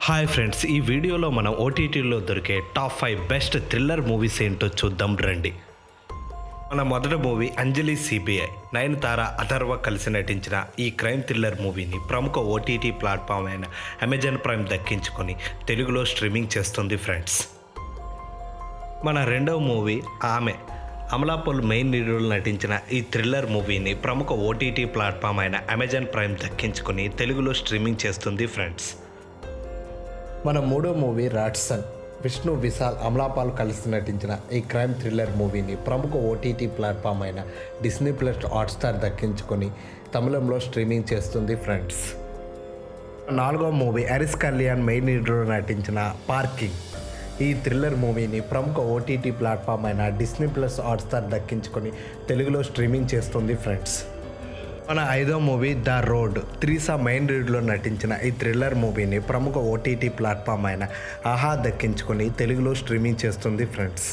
Hi friends, ఈ వీడియోలో మనం ఓటీటీలో దొరికే టాప్ 5 బెస్ట్ థ్రిల్లర్ మూవీస్ ఏంటో చూద్దాం రండి. మన మొదటి మూవీ అంజలి సిబిఐ. నయనతార, అథర్వ కలిసి నటించిన ఈ క్రైమ్ థ్రిల్లర్ మూవీని ప్రముఖ ఓటీటీ ప్లాట్ఫామ్ అయిన అమెజాన్ ప్రైమ్ దక్కించుకొని తెలుగులో స్ట్రీమింగ్ చేస్తుంది ఫ్రెండ్స్. మన రెండవ మూవీ ఆమె. అమలాపాల్ మెయిన్ లీడ్లో నటించిన ఈ థ్రిల్లర్ మూవీని ప్రముఖ ఓటీటీ ప్లాట్ఫామ్ అయిన అమెజాన్ ప్రైమ్ దక్కించుకొని తెలుగులో స్ట్రీమింగ్ చేస్తుంది ఫ్రెండ్స్. మన మూడో మూవీ రాట్సన్. విష్ణు, విశాల్, అమలాపాల్ కలిసి నటించిన ఈ క్రైమ్ థ్రిల్లర్ మూవీని ప్రముఖ ఓటీటీ ప్లాట్ఫామ్ అయిన డిస్నీ ప్లస్ హాట్స్టార్ దక్కించుకొని తమిళంలో స్ట్రీమింగ్ చేస్తుంది ఫ్రెండ్స్. నాలుగో మూవీ హరీష్ కళ్యాణ్ మెయిన్ లీడ్లో నటించిన పార్కింగ్. ఈ థ్రిల్లర్ మూవీని ప్రముఖ ఓటీటీ ప్లాట్ఫామ్ అయిన డిస్నీ ప్లస్ హాట్స్టార్ దక్కించుకొని తెలుగులో స్ట్రీమింగ్ చేస్తుంది ఫ్రెండ్స్. మన ఐదో movie The Road. Trisha main లీడ్లో నటించిన ఈ థ్రిల్లర్ మూవీని ప్రముఖ ఓటీటీ ప్లాట్ఫామ్ అయిన ఆహా దక్కించుకొని తెలుగులో స్ట్రీమింగ్ చేస్తుంది ఫ్రెండ్స్.